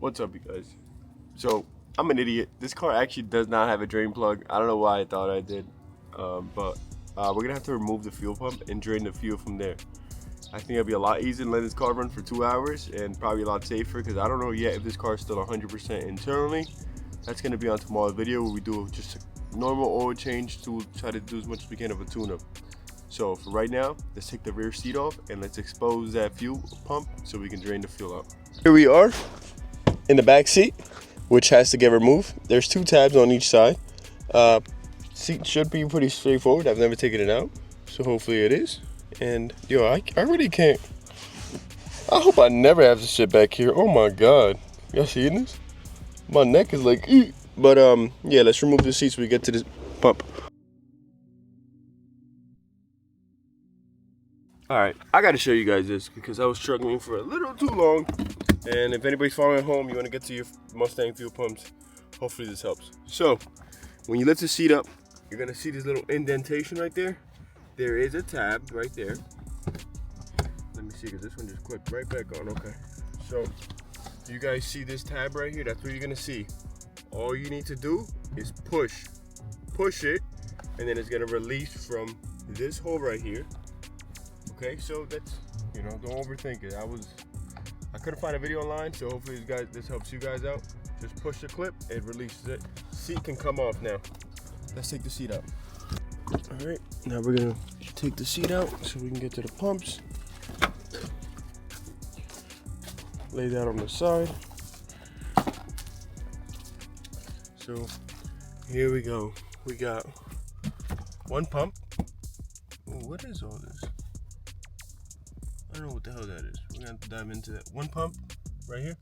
What's up, you guys? So, I'm an idiot. This car actually does not have a drain plug. I don't know why I thought I did. But we're gonna have to remove the fuel pump and drain the fuel from there. I think it'll be a lot easier than letting this car run for 2 hours, and probably a lot safer because I don't know yet if this car is still 100% internally. That's gonna be on tomorrow's video where we do just a normal oil change to try to do as much as we can of a tune-up. So for right now, let's take the rear seat off and let's expose that fuel pump so we can drain the fuel out. Here we are in the back seat, which has to get removed. There's 2 tabs on each side. Seat should be pretty straightforward. I've never taken it out, so hopefully it is. And yo, I really can't. I hope I never have to sit back here. Oh my god, y'all seeing this? My neck is like, eek. But yeah, let's remove the seat so we get to this pump. Alright, I gotta show you guys this because I was struggling for a little too long. And if anybody's following at home, you wanna get to your Mustang fuel pumps, hopefully this helps. So, when you lift the seat up, you're gonna see this little indentation right there. There is a tab right there. Let me see, because this one just clicked right back on, okay. So, you guys see this tab right here? That's what you're gonna see. All you need to do is push it, and then it's gonna release from this hole right here. Okay, so that's, you know, don't overthink it. I couldn't find a video online, so hopefully this helps you guys out. Just push the clip, it releases it. Seat can come off now. Let's take the seat out. All right, now we're gonna take the seat out so we can get to the pumps. Lay that on the side. So here we go. We got 1 pump. Ooh, what is all this? I don't know what the hell that is. We're gonna have to dive into that. 1 pump right here,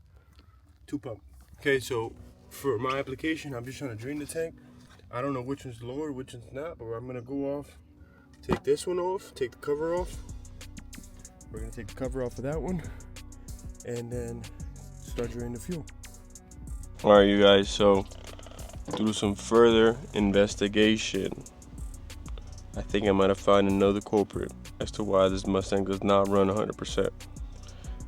2 pump. Okay, so for my application, I'm just trying to drain the tank. I don't know which one's lower, which one's not, but I'm gonna go off, take this one off, take the cover off. We're gonna take the cover off of that one, and then start draining the fuel. All right, you guys, so through some further investigation, I think I might have found another culprit as to why this Mustang does not run 100%.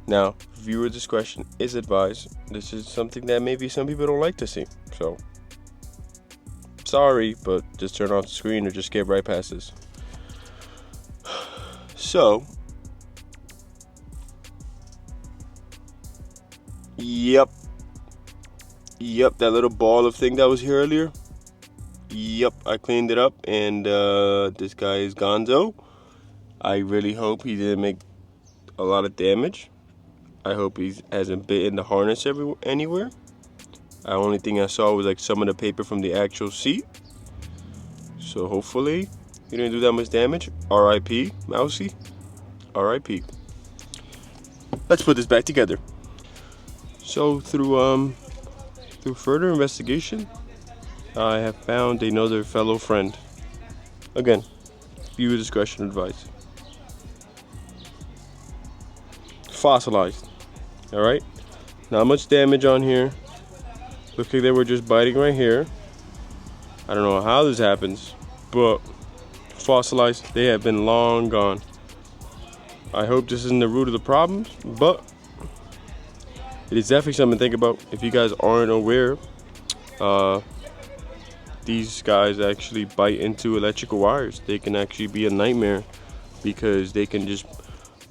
Now, viewer discretion is advised. This is something that maybe some people don't like to see. So, sorry, but just turn off the screen or just get right past this. So, yep, that little ball of thing that was here earlier. Yep, I cleaned it up, and this guy is gonzo. I really hope he didn't make a lot of damage. I hope he hasn't bitten the harness anywhere. The only thing I saw was like some of the paper from the actual seat. So hopefully he didn't do that much damage. R.I.P. Mousy. R.I.P. Let's put this back together. So through further investigation, I have found another fellow friend. Again, viewer discretion advised. Fossilized. Alright? Not much damage on here. Looks like they were just biting right here. I don't know how this happens, but fossilized, they have been long gone. I hope this isn't the root of the problem, but it is definitely something to think about. If you guys aren't aware, these guys actually bite into electrical wires. They can actually be a nightmare because they can just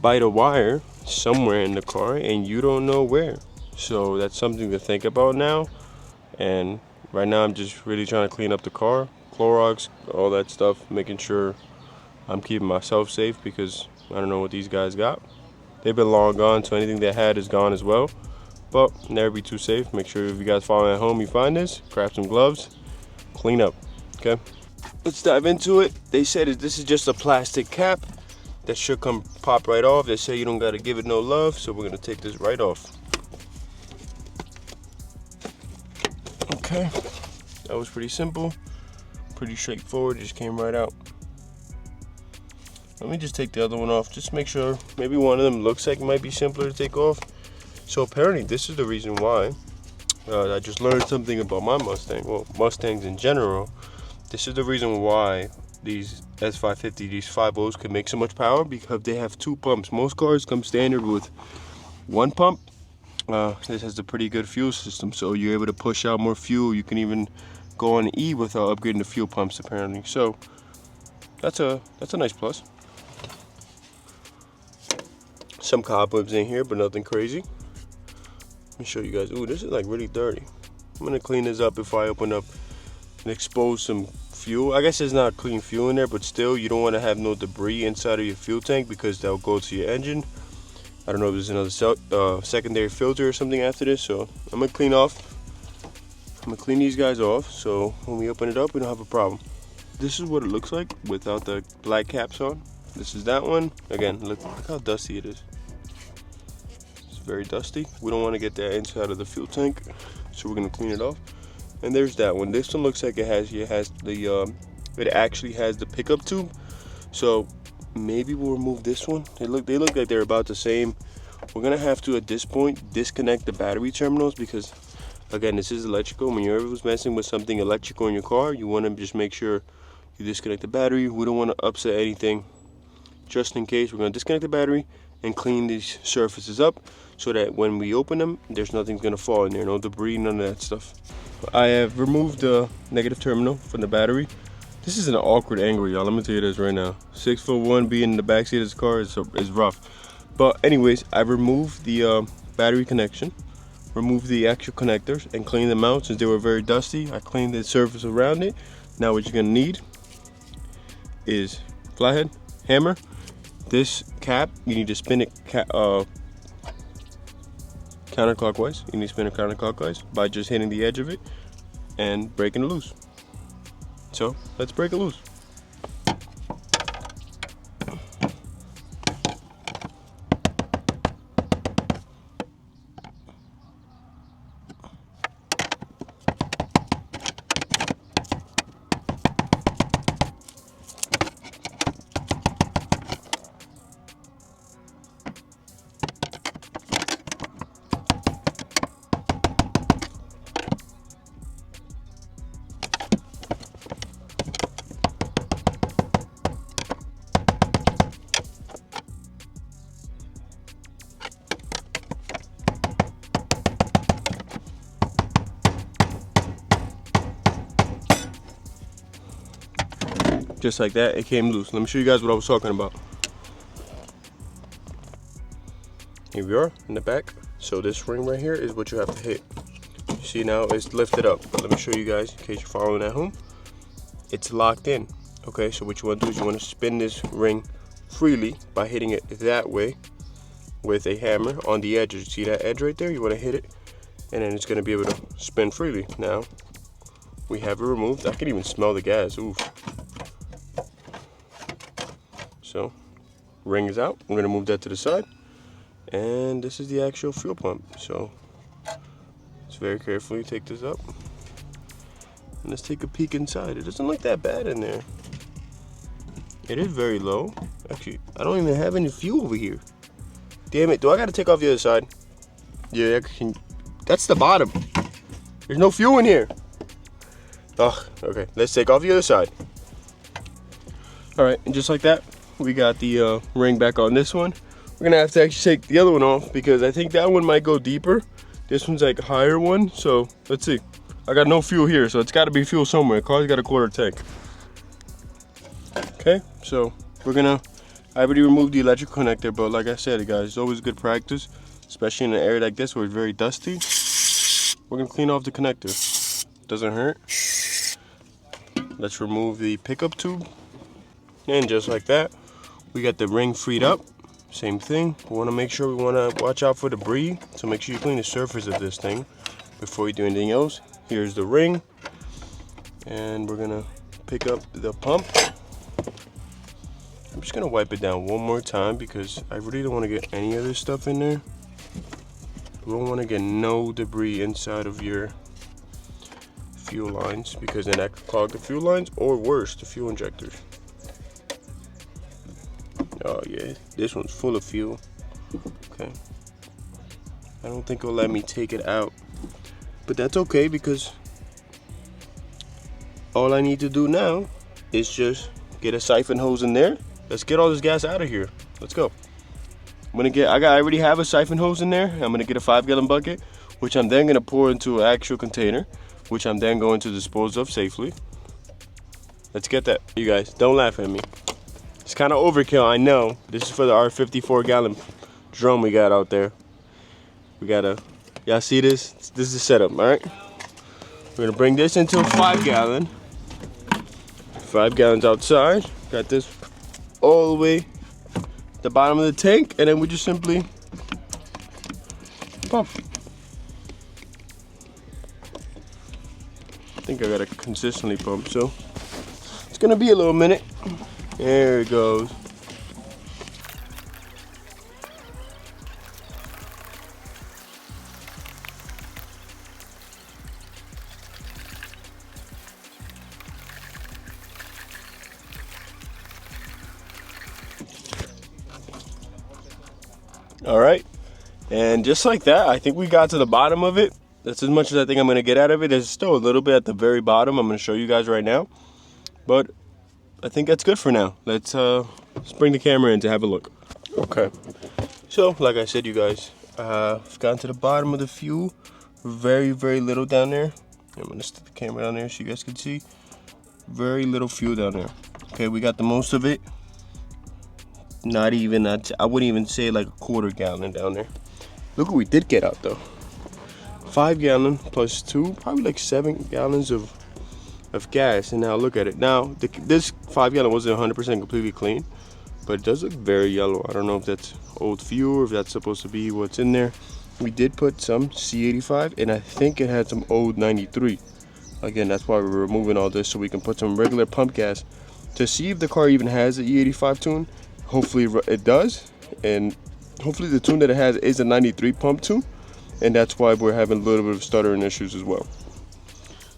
bite a wire somewhere in the car and you don't know where. So that's something to think about now. And right now I'm just really trying to clean up the car, Clorox, all that stuff, making sure I'm keeping myself safe because I don't know what these guys got. They've been long gone, so anything they had is gone as well. But never be too safe. Make sure if you guys following at home, you find this, grab some gloves, clean up, okay? Let's dive into it. They said this is just a plastic cap that should come pop right off. They say you don't gotta give it no love, so we're gonna take this right off. Okay, that was pretty simple, pretty straightforward, just came right out. Let me just take the other one off, just make sure. Maybe one of them looks like it might be simpler to take off. So apparently this is the reason why. I just learned something about my Mustang, well, Mustangs in general. This is the reason why these S550, these 5.0s can make so much power, because they have 2 pumps. Most cars come standard with 1 pump this has a pretty good fuel system, so you're able to push out more fuel. You can even go on E without upgrading the fuel pumps apparently. So that's a nice plus. Some cobwebs in here, but nothing crazy. Let me show you guys. Ooh, this is like really dirty. I'm gonna clean this up before I open up and expose some fuel. I guess there's not clean fuel in there, but still, you don't want to have no debris inside of your fuel tank because that'll go to your engine. I don't know if there's another secondary filter or something after this, so I'm gonna clean these guys off, so when we open it up, we don't have a problem. This is what it looks like without the black caps on. This is that one. Again, look how dusty it is. It's very dusty. We don't want to get that inside of the fuel tank, so we're gonna clean it off. And there's that one. This one looks like it actually has the pickup tube. So maybe we'll remove this one. They look like they're about the same. We're gonna have to, at this point, disconnect the battery terminals because, again, this is electrical. When you're ever messing with something electrical in your car, you want to just make sure you disconnect the battery. We don't want to upset anything. Just in case, we're gonna disconnect the battery and clean these surfaces up so that when we open them, there's nothing's gonna fall in there, no debris, none of that stuff. I have removed the negative terminal from the battery. This is an awkward angle, y'all. Let me tell you this right now. 6'1" being in the backseat of this car is rough. But anyways, I removed the battery connection, removed the actual connectors, and cleaned them out since they were very dusty. I cleaned the surface around it. Now what you're gonna need is flathead, hammer. This cap, you need to spin it counterclockwise. You need to spin it counterclockwise by just hitting the edge of it and breaking it loose. So let's break it loose. Just like that, it came loose. Let me show you guys what I was talking about. Here we are in the back. So this ring right here is what you have to hit. You see now it's lifted up, but let me show you guys in case you're following at home. It's locked in. Okay, so what you want to do is you want to spin this ring freely by hitting it that way with a hammer on the edge. You see that edge right there? You want to hit it, and then it's going to be able to spin freely. Now we have it removed. I can even smell the gas. Oof. So ring is out. I'm gonna move that to the side, and this is the actual fuel pump. So let's very carefully take this up and let's take a peek inside. It doesn't look that bad in there. It is very low. Actually, I don't even have any fuel over here. Damn it, do I gotta take off the other side? Yeah, that's the bottom. There's no fuel in here. Oh, okay, let's take off the other side. All right, and just like that, we got the ring back on this one. We're gonna have to actually take the other one off because I think that one might go deeper. This one's like a higher one, so let's see. I got no fuel here, so it's gotta be fuel somewhere. The car's got a quarter tank. Okay, so I already removed the electrical connector, but like I said, guys, it's always good practice, especially in an area like this where it's very dusty. We're gonna clean off the connector. Doesn't hurt. Let's remove the pickup tube. And just like that, we got the ring freed up. Same thing. We want to watch out for debris, so make sure you clean the surface of this thing before you do anything else. Here's the ring, and we're gonna pick up the pump. I'm just gonna wipe it down one more time because I really don't want to get any of this stuff in there. We don't want to get no debris inside of your fuel lines because then that could clog the fuel lines, or worse, the fuel injectors. Oh yeah, this one's full of fuel. Okay, I don't think it'll let me take it out, but that's okay because all I need to do now is just get a siphon hose in there. Let's get all this gas out of here. Let's go. I already have a siphon hose in there. I'm gonna get a 5-gallon bucket, which I'm then gonna pour into an actual container, which I'm then going to dispose of safely. Let's get that. You guys, don't laugh at me. It's kind of overkill, I know. This is for our 54-gallon drum we got out there. We gotta, y'all see this? This is the setup, all right? We're gonna bring this into a 5-gallon. 5 gallons outside. Got this all the way at the bottom of the tank, and then we just simply pump. I think I gotta consistently pump, so it's gonna be a little minute. There it goes. All right, and just like that, I think we got to the bottom of it. That's as much as I think I'm gonna get out of it. There's still a little bit at the very bottom. I'm gonna show you guys right now, but I think that's good for now. Let's bring the camera in to have a look. Okay, so like I said, you guys, I've gotten to the bottom of the fuel. Very little down there. I'm gonna stick the camera down there so you guys can see. Very little fuel down there. Okay, we got the most of it. Not even, I wouldn't even say like a 1/4 gallon down there. Look what we did get out though. 5 gallon plus 2, probably like 7 gallons of gas. And now look at it. Now this 5 gallon wasn't 100% completely clean, but it does look very yellow. I don't know if that's old fuel or if that's supposed to be what's in there. We did put some C85, and I think it had some old 93. Again, that's why we're removing all this, so we can put some regular pump gas to see if the car even has the E85 tune. Hopefully it does, and hopefully the tune that it has is a 93 pump tune, and that's why we're having a little bit of stuttering issues as well.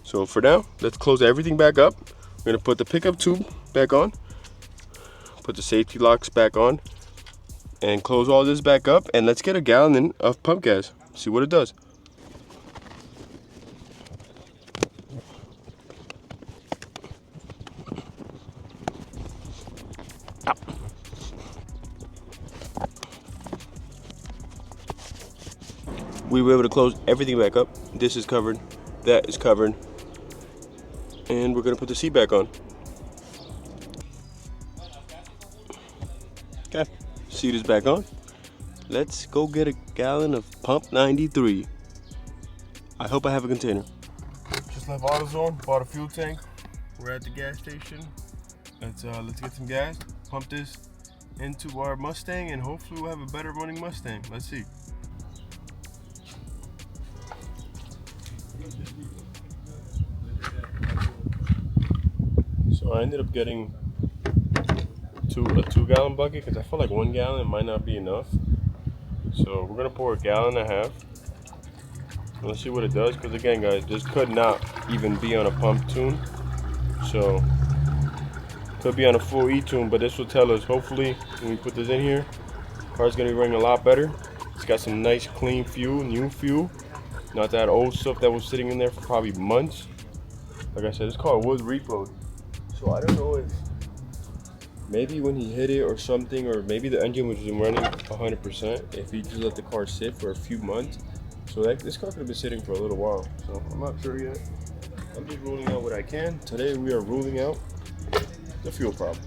So for now, let's close everything back up. We're gonna put the pickup tube back on, put the safety locks back on, and close all this back up, and let's get a gallon in of pump gas, see what it does. We were able to close everything back up. This is covered, that is covered, and we're gonna put the seat back on. Okay, seat is back on. Let's go get a gallon of pump 93. I hope I have a container. Just left AutoZone, bought a fuel tank. We're at the gas station. Let's get some gas, pump this into our Mustang, and hopefully we'll have a better running Mustang. Let's see. So I ended up getting a 2-gallon bucket because I felt like 1 gallon might not be enough. So we're gonna pour 1.5 gallons. Let's see what it does, because again guys, this could not even be on a pump tune. So could be on a full E tune, but this will tell us hopefully when we put this in here, car's gonna be running a lot better. It's got some nice clean fuel, new fuel. Not that old stuff that was sitting in there for probably months. Like I said, this car was repoed. So I don't know if maybe when he hit it or something, or maybe the engine was running 100%, if he just let the car sit for a few months. So this car could have been sitting for a little while. So I'm not sure yet. I'm just ruling out what I can. Today we are ruling out the fuel problem.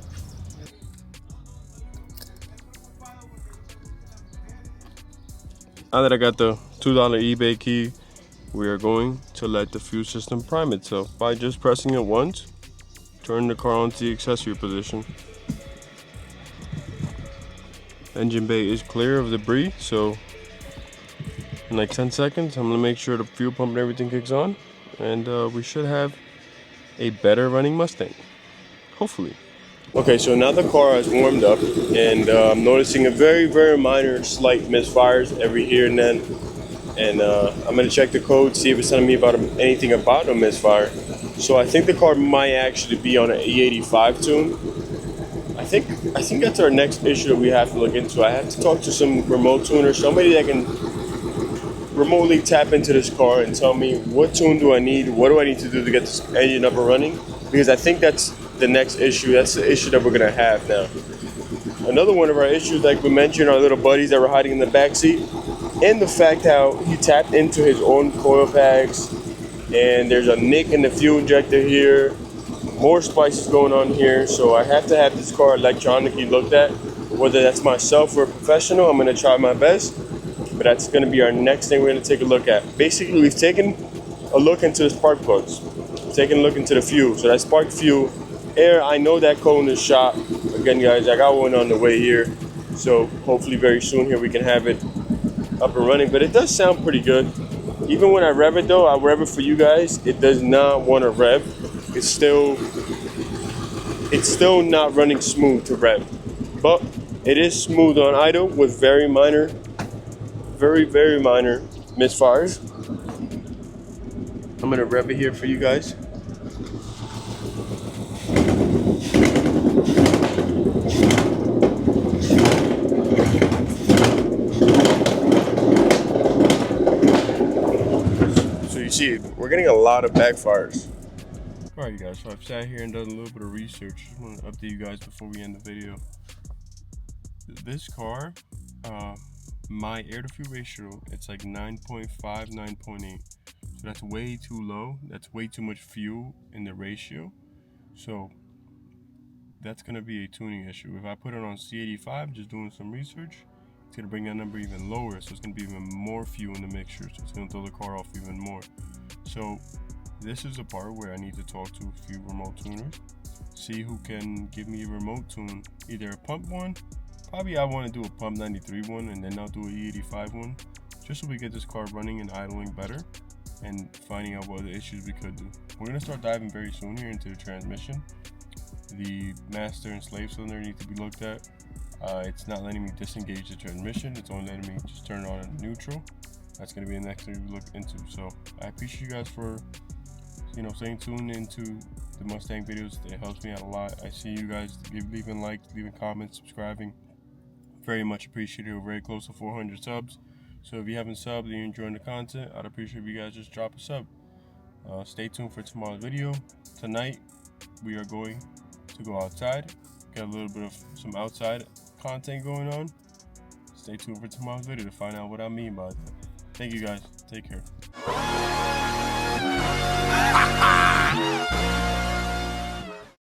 Now that I got the $2 eBay key, we are going to let the fuel system prime itself by just pressing it once. Turn the car onto the accessory position. Engine bay is clear of debris, so in like 10 seconds, I'm gonna make sure the fuel pump and everything kicks on, and we should have a better running Mustang, hopefully. Okay, so now the car has warmed up, and I'm noticing a very minor slight misfires every here and then. And I'm gonna check the code, see if it's telling me about anything about a misfire. So I think the car might actually be on an E85 tune. I think that's our next issue that we have to look into. I have to talk to some remote tuner, somebody that can remotely tap into this car and tell me what tune do I need, what do I need to do to get this engine up and running, because I think that's the next issue. That's the issue that we're gonna have now. Another one of our issues, like we mentioned, our little buddies that were hiding in the back seat, and the fact how he tapped into his own coil packs, and there's a nick in the fuel injector here. More spices going on here, so I have to have this car electronically looked at. Whether that's myself or a professional, I'm gonna try my best. But that's gonna be our next thing we're gonna take a look at. Basically, we've taken a look into the spark plugs. Taking a look into the fuel. So that spark fuel, air, I know that cone is shot. Again, guys, I got one on the way here. So hopefully very soon here we can have it up and running. But it does sound pretty good. Even when I rev it though, I rev it for you guys, it does not want to rev. It's still not running smooth to rev. But it is smooth on idle with very minor misfires. I'm gonna rev it here for you guys. So you see, we're getting a lot of backfires. Alright you guys, so I've sat here and done a little bit of research. I want to update you guys before we end the video. This car, my air to fuel ratio, it's like 9.5, 9.8. So that's way too low. That's way too much fuel in the ratio. So that's gonna be a tuning issue. If I put it on C85, just doing some research, it's gonna bring that number even lower. So it's gonna be even more fuel in the mixture. So it's gonna throw the car off even more. So this is a part where I need to talk to a few remote tuners, see who can give me a remote tune, either a pump one. Probably I want to do a pump 93 one, and then I'll do a E85 one, just so we get this car running and idling better and finding out what other issues we could do. We're going to start diving very soon here into the transmission. The master and slave cylinder need to be looked at. It's not letting me disengage the transmission. It's only letting me just turn it on in neutral. That's going to be the next thing we look into. So I appreciate you guys for staying tuned into the Mustang videos. It helps me out a lot. I see you guys leaving likes, leaving comments, subscribing. Very much appreciated. We're very close to 400 subs. So if you haven't subbed and you're enjoying the content, I'd appreciate if you guys just drop a sub. Stay tuned for tomorrow's video. Tonight, we are going to go outside. Got a little bit of some outside content going on. Stay tuned for tomorrow's video to find out what I mean by that. Thank you guys. Take care.